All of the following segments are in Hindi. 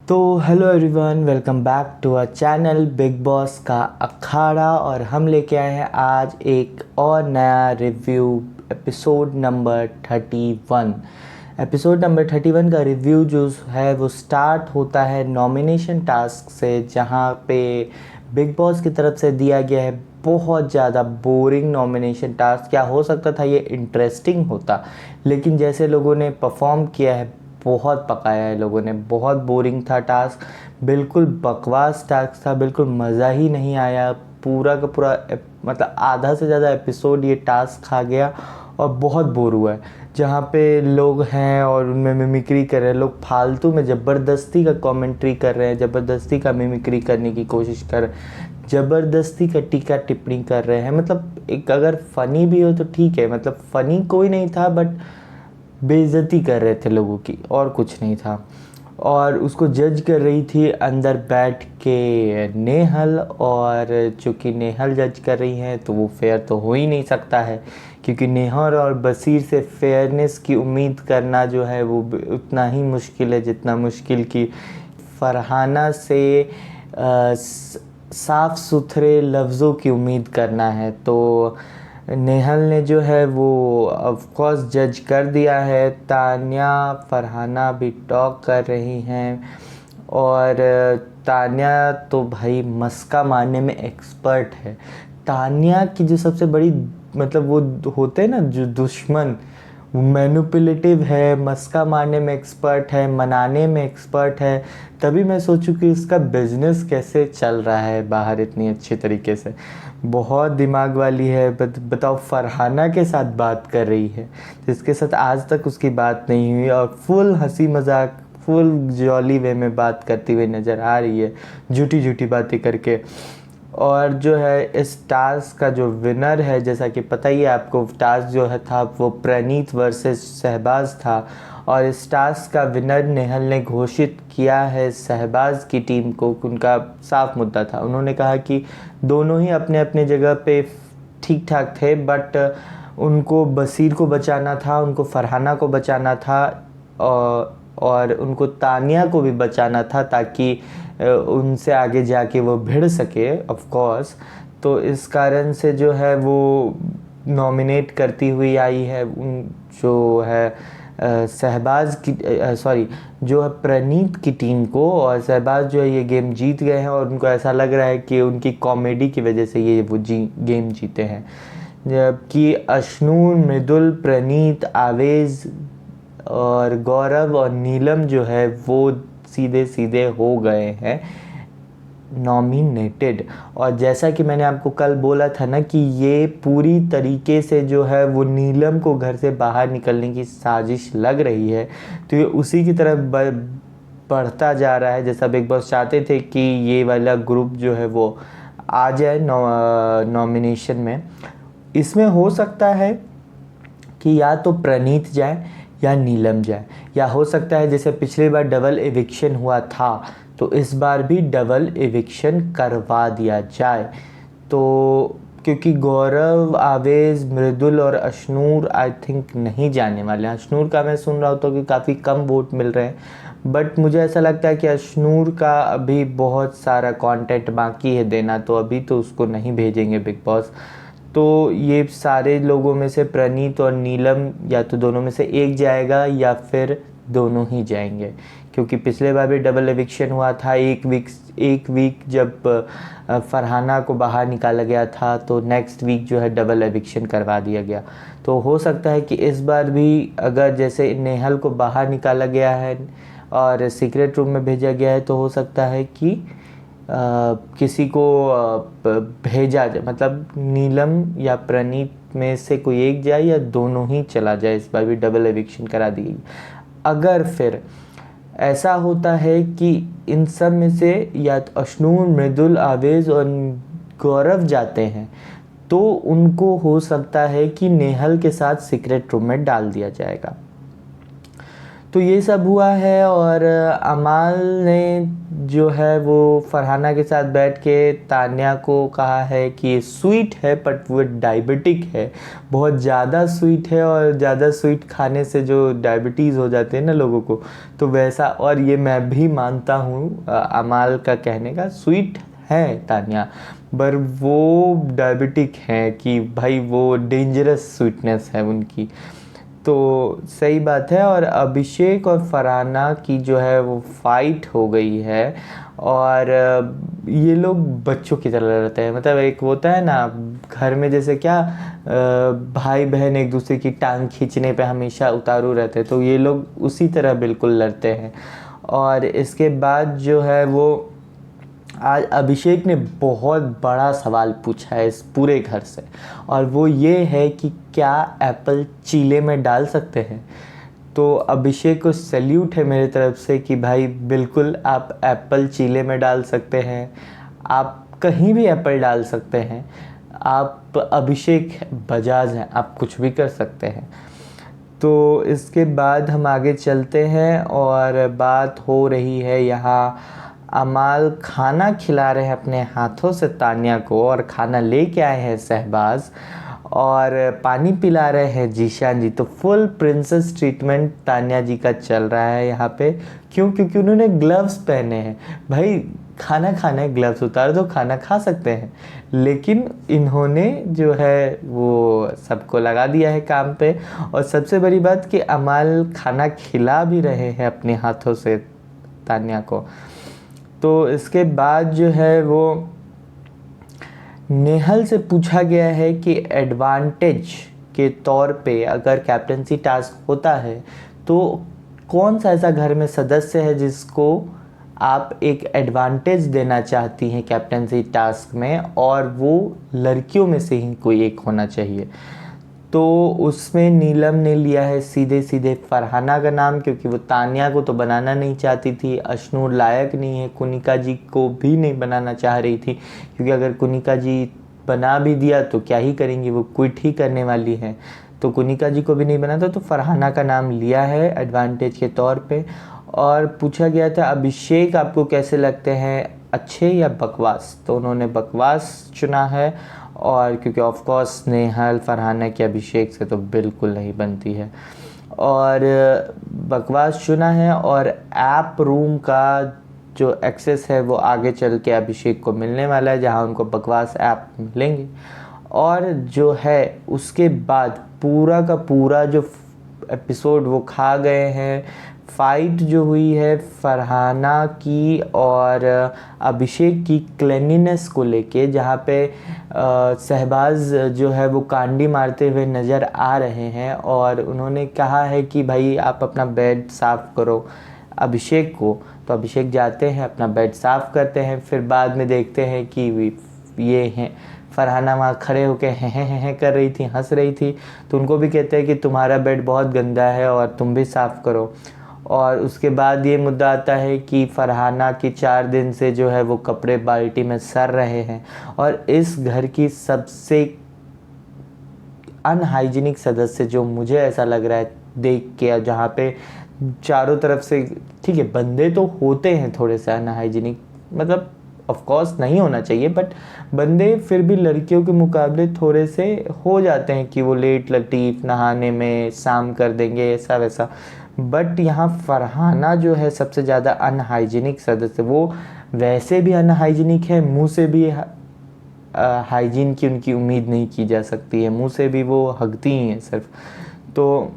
तो hello everyone, welcome back to our channel Bigg Boss का अखाड़ा। और हम लेके आए हैं आज एक और नया review episode number 31। Episode number 31 का रिव्यू जो है वो स्टार्ट होता है नॉमिनेशन टास्क से, जहाँ पे बिग बॉस की तरफ से दिया गया है बहुत ज़्यादा बोरिंग नॉमिनेशन टास्क। क्या हो सकता था ये इंटरेस्टिंग होता, लेकिन जैसे लोगों ने परफॉर्म किया है, बहुत पकाया है लोगों ने। बहुत बोरिंग था टास्क, बिल्कुल बकवास टास्क था, बिल्कुल मज़ा ही नहीं आया। पूरा का पूरा मतलब आधा से ज़्यादा एपिसोड ये टास्क खा गया और बहुत बोर हुआ है। जहाँ पे लोग हैं और उनमें मिमिक्री कर रहे हैं, लोग फालतू में ज़बरदस्ती का कमेंट्री कर रहे हैं, ज़बरदस्ती का मिमिक्री करने की कोशिश कर रहे हैं, ज़बरदस्ती का टीका टिप्पणी कर रहे हैं। मतलब एक अगर फ़नी भी हो तो ठीक है, मतलब फ़नी कोई नहीं था, बट बेइज्जती कर रहे थे लोगों की, और कुछ नहीं था। और उसको जज कर रही थी अंदर बैठ के नेहल, और चूँकि नेहल जज कर रही हैं तो वो फेयर तो हो ही नहीं सकता है, क्योंकि नेहल और बसीर से फेयरनेस की उम्मीद करना जो है वो उतना ही मुश्किल है जितना मुश्किल की फरहाना से साफ़ सुथरे लफ्ज़ों की उम्मीद करना है। तो नेहल ने जो है वो ऑफ कोर्स जज कर दिया है। तान्या फरहाना भी टॉक कर रही हैं, और तान्या तो भाई मस्का मारने में एक्सपर्ट है। तान्या की जो सबसे बड़ी मतलब वो होते हैं ना जो दुश्मन, वो मैनिपुलेटिव है, मस्का मारने में एक्सपर्ट है, मनाने में एक्सपर्ट है। तभी मैं सोचूं कि इसका बिजनेस कैसे चल रहा है बाहर इतनी अच्छी तरीके से। बहुत दिमाग वाली है। बताओ, फरहाना के साथ बात कर रही है जिसके साथ आज तक उसकी बात नहीं हुई, और फुल हंसी मजाक, फुल जॉली वे में बात करती हुई नज़र आ रही है, झूठी झूठी बातें करके। और जो है इस टास्क का जो विनर है, जैसा कि पता ही है आपको, टास्क जो है था वो प्रणीत वर्सेस शहबाज था, और इस टास्क का विनर नेहल ने घोषित किया है शहबाज की टीम को। उनका साफ मुद्दा था, उन्होंने कहा कि दोनों ही अपने अपने जगह पे ठीक ठाक थे, बट उनको बसीर को बचाना था, उनको फरहाना को बचाना था, और उनको तानिया को भी बचाना था, ताकि उनसे आगे जाके वो भिड़ सके ऑफ कोर्स। तो इस कारण से जो है वो नॉमिनेट करती हुई आई है जो है शहबाज की, सॉरी, जो है प्रणीत की टीम को। और शहबाज जो है ये गेम जीत गए हैं, और उनको ऐसा लग रहा है कि उनकी कॉमेडी की वजह से ये वो गेम जीते हैं। जबकि अश्नूर, मृदुल, प्रणीत, आवेज़ और गौरव और नीलम जो है वो सीधे सीधे हो गए हैं नॉमिनेटेड। और जैसा कि मैंने आपको कल बोला था ना कि ये पूरी तरीके से जो है वो नीलम को घर से बाहर निकलने की साजिश लग रही है, तो ये उसी की तरफ बढ़ता जा रहा है, जैसा बिग बॉस चाहते थे कि ये वाला ग्रुप जो है वो आ जाए नॉमिनेशन में। इसमें हो सकता है कि या तो प्रणीत जाए या नीलम जाए, या हो सकता है जैसे पिछली बार डबल एविक्शन हुआ था तो इस बार भी डबल एविक्शन करवा दिया जाए। तो क्योंकि गौरव, आवेज़, मृदुल और अश्नूर आई थिंक नहीं जाने वाले हैं। अश्नूर का मैं सुन रहा होता कि काफ़ी कम वोट मिल रहे हैं, बट मुझे ऐसा लगता है कि अश्नूर का अभी बहुत सारा कंटेंट बाकी है देना, तो अभी तो उसको नहीं भेजेंगे बिग बॉस। तो ये सारे लोगों में से प्रणीत और नीलम या तो दोनों में से एक जाएगा, या फिर दोनों ही जाएंगे, क्योंकि पिछले बार भी डबल एविक्शन हुआ था। एक वीक जब फरहाना को बाहर निकाला गया था, तो नेक्स्ट वीक जो है डबल एविक्शन करवा दिया गया। तो हो सकता है कि इस बार भी अगर जैसे नेहल को बाहर निकाला गया है और सीक्रेट रूम में भेजा गया है, तो हो सकता है कि किसी को भेजा जाए, मतलब नीलम या प्रणीत में से कोई एक जाए या दोनों ही चला जाए। इस बार भी डबल एविक्शन करा दी गई। अगर फिर ऐसा होता है कि इन सब में से या तो अश्नूर, मृदुल, आवेज़ और गौरव जाते हैं, तो उनको हो सकता है कि नेहल के साथ सीक्रेट रूम में डाल दिया जाएगा। तो ये सब हुआ है और अमाल ने जो है वो फरहाना के साथ बैठ के तान्या को कहा है कि ये स्वीट है बट वो डायबिटिक है, बहुत ज़्यादा स्वीट है और ज़्यादा स्वीट खाने से जो डायबिटीज़ हो जाते हैं ना लोगों को, तो वैसा। और ये मैं भी मानता हूँ अमाल का कहने का, स्वीट है तान्या पर वो डायबिटिक हैं कि भाई वो डेंजरस स्वीटनेस है उनकी। तो सही बात है। और अभिषेक और फरहाना की जो है वो फाइट हो गई है और ये लोग बच्चों की तरह रहते हैं। मतलब एक होता है ना घर में, जैसे क्या भाई बहन एक दूसरे की टांग खींचने पे हमेशा उतारू रहते हैं, तो ये लोग उसी तरह बिल्कुल लड़ते हैं। और इसके बाद जो है वो आज अभिषेक ने बहुत बड़ा सवाल पूछा है इस पूरे घर से, और वो ये है कि क्या एप्पल चीले में डाल सकते हैं। तो अभिषेक को सैल्यूट है मेरे तरफ से कि भाई बिल्कुल आप एप्पल चीले में डाल सकते हैं, आप कहीं भी एप्पल डाल सकते हैं, आप अभिषेक बजाज हैं, आप कुछ भी कर सकते हैं। तो इसके बाद हम आगे चलते हैं और बात हो रही है यहाँ अमाल खाना खिला रहे हैं अपने हाथों से तान्या को, और खाना लेके आए हैं शहबाज, और पानी पिला रहे हैं जीशान जी। तो फुल प्रिंसेस ट्रीटमेंट तान्या जी का चल रहा है यहाँ पे। क्यों? क्योंकि उन्होंने ग्लव्स पहने हैं। भाई खाना खाना है, ग्लव्स उतार दो, खाना खा सकते हैं। लेकिन इन्होंने जो है वो सबको लगा दिया है काम पे। और सबसे बड़ी बात कि अमाल खाना खिला भी रहे हैं अपने हाथों से तान्या को। तो इसके बाद जो है वो नेहल से पूछा गया है कि एडवांटेज के तौर पे अगर कैप्टनसी टास्क होता है तो कौन सा ऐसा घर में सदस्य है जिसको आप एक एडवांटेज देना चाहती हैं कैप्टनसी टास्क में, और वो लड़कियों में से ही कोई एक होना चाहिए। तो उसमें नीलम ने लिया है सीधे सीधे फरहाना का नाम, क्योंकि वो तान्या को तो बनाना नहीं चाहती थी। अशनूर लायक नहीं है, कुनिका जी को भी नहीं बनाना चाह रही थी, क्योंकि अगर कुनिका जी बना भी दिया तो क्या ही करेंगी, वो क्विट ही करने वाली हैं। तो कुनिका जी को भी नहीं बनाता, तो फरहाना का नाम लिया है एडवांटेज के तौर पे। और पूछा गया था अभिषेक आपको कैसे लगते हैं, अच्छे या बकवास, तो उन्होंने बकवास चुना है। और क्योंकि ऑफ कोर्स नेहल फरहाना की अभिषेक से तो बिल्कुल नहीं बनती है, और बकवास चुना है। और ऐप रूम का जो एक्सेस है वो आगे चल के अभिषेक को मिलने वाला है, जहां उनको बकवास ऐप मिलेंगे। और जो है उसके बाद पूरा का पूरा जो एपिसोड वो खा गए हैं। फाइट जो हुई है फरहाना की और अभिषेक की क्लीनिनेस को लेके, जहाँ पे शहबाज जो है वो कांडी मारते हुए नज़र आ रहे हैं, और उन्होंने कहा है कि भाई आप अपना बेड साफ़ करो अभिषेक को। तो अभिषेक जाते हैं अपना बेड साफ़ करते हैं, फिर बाद में देखते हैं कि ये हैं फरहाना वहाँ खड़े होकर हैं कर रही थी, हंस रही थी। तो उनको भी कहते हैं कि तुम्हारा बेड बहुत गंदा है और तुम भी साफ़ करो। और उसके बाद ये मुद्दा आता है कि फरहाना की 4 दिन से जो है वो कपड़े बाल्टी में सर रहे हैं, और इस घर की सबसे अनहाइजीनिक सदस्य जो मुझे ऐसा लग रहा है देख के, जहाँ पे चारों तरफ से, ठीक है बंदे तो होते हैं थोड़े से अनहाइजीनिक, मतलब ऑफ कोर्स नहीं होना चाहिए, बट बंदे फिर भी लड़कियों के मुकाबले थोड़े से हो जाते हैं कि वो लेट लतीफ़ नहाने में शाम कर देंगे ऐसा वैसा। बट यहाँ फरहाना जो है सबसे ज़्यादा अनहाइजीनिक सदस्य, वो वैसे भी अनहाइजीनिक है, मुंह से भी हाइजीन की उनकी उम्मीद नहीं की जा सकती है, मुंह से भी वो हगती ही हैं सिर्फ। तो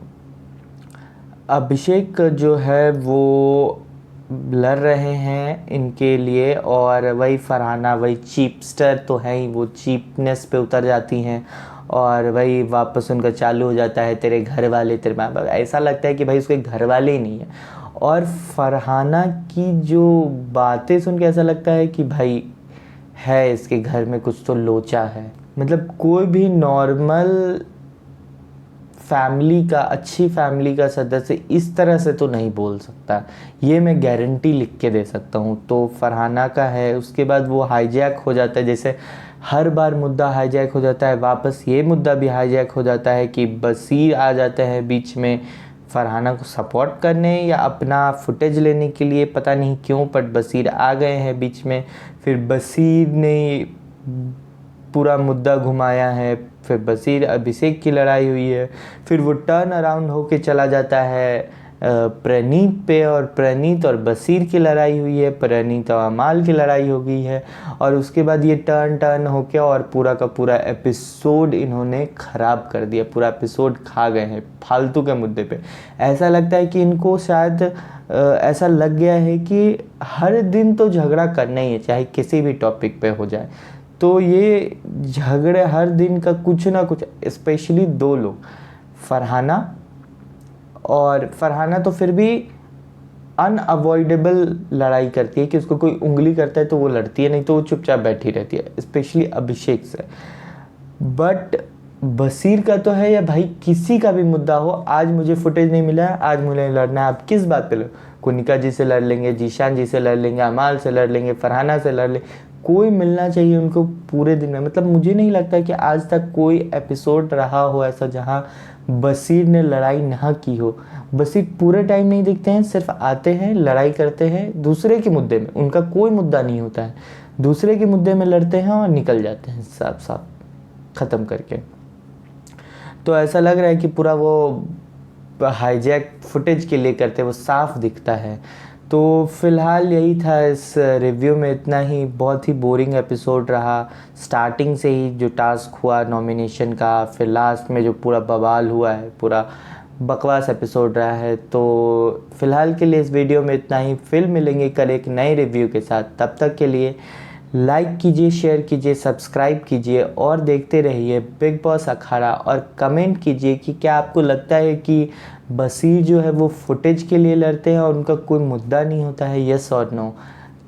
अभिषेक जो है वो लड़ रहे हैं इनके लिए, और वही फरहाना वही चीपस्टर तो है ही, वो चीपनेस पे उतर जाती हैं, और वही वापस उनका चालू हो जाता है तेरे घर वाले तेरे माँ बाप। ऐसा लगता है कि भाई उसके घर वाले ही नहीं है। और फरहाना की जो बातें सुन के ऐसा लगता है कि भाई है इसके घर में कुछ तो लोचा है। मतलब कोई भी नॉर्मल फैमिली का, अच्छी फैमिली का सदस्य इस तरह से तो नहीं बोल सकता, ये मैं गारंटी लिख के दे सकता हूँ। तो फरहाना का है। उसके बाद वो हाईजैक हो जाता है, जैसे हर बार मुद्दा हाईजैक हो जाता है, वापस ये मुद्दा भी हाईजैक हो जाता है कि बसीर आ जाता है बीच में फरहाना को सपोर्ट करने या अपना फुटेज लेने के लिए, पता नहीं क्यों, बट बसीर आ गए हैं बीच में। फिर बसीर ने पूरा मुद्दा घुमाया है, फिर बसीर अभिषेक की लड़ाई हुई है, फिर वो टर्न अराउंड होके चला जाता है प्रणीत पे, और प्रणीत और बसीर की लड़ाई हुई है, प्रणीत और अमाल की लड़ाई हो गई है, और उसके बाद ये टर्न होके और पूरा का पूरा एपिसोड इन्होंने ख़राब कर दिया, पूरा एपिसोड खा गए हैं फालतू के मुद्दे पे। ऐसा लगता है कि इनको शायद ऐसा लग गया है कि हर दिन तो झगड़ा करना ही है, चाहे किसी भी टॉपिक पे हो जाए। तो ये झगड़े हर दिन का कुछ ना कुछ, स्पेशली दो लोग, फरहाना तो फिर भी अनअवॉइडेबल लड़ाई करती है कि उसको कोई उंगली करता है तो वो लड़ती है, नहीं तो वो चुपचाप बैठी रहती है, स्पेशली अभिषेक से। बट बसीर का तो है, या भाई किसी का भी मुद्दा हो, आज मुझे फुटेज नहीं मिला है, आज मुझे लड़ना है, आप किस बात पे लड़, कोनिका जी से लड़ लेंगे, जीशान जी से लड़ लेंगे, अमाल से लड़ लेंगे, फरहाना से लड़ लेंगे, कोई मिलना चाहिए उनको पूरे दिन में। मतलब मुझे नहीं लगता कि आज तक कोई एपिसोड रहा हो ऐसा जहाँ बसीर ने लड़ाई ना की हो। बसीर पूरे टाइम नहीं दिखते हैं, सिर्फ आते हैं, लड़ाई करते हैं दूसरे के मुद्दे में, उनका कोई मुद्दा नहीं होता है, दूसरे के मुद्दे में लड़ते हैं और निकल जाते हैं साफ साफ ख़त्म करके। तो ऐसा लग रहा है कि पूरा वो हाईजैक फुटेज के लिए करते, वो साफ दिखता है। तो फ़िलहाल यही था इस रिव्यू में, इतना ही। बहुत ही बोरिंग एपिसोड रहा, स्टार्टिंग से ही जो टास्क हुआ नॉमिनेशन का, फिर लास्ट में जो पूरा बवाल हुआ है, पूरा बकवास एपिसोड रहा है। तो फ़िलहाल के लिए इस वीडियो में इतना ही, फिर मिलेंगे कल एक नए रिव्यू के साथ। तब तक के लिए लाइक कीजिए, शेयर कीजिए, सब्सक्राइब कीजिए और देखते रहिए बिग बॉस अखाड़ा। और कमेंट कीजिए कि क्या आपको लगता है कि बसीर जो है वो फुटेज के लिए लड़ते हैं और उनका कोई मुद्दा नहीं होता है, यस और नो।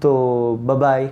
तो बाय बाय।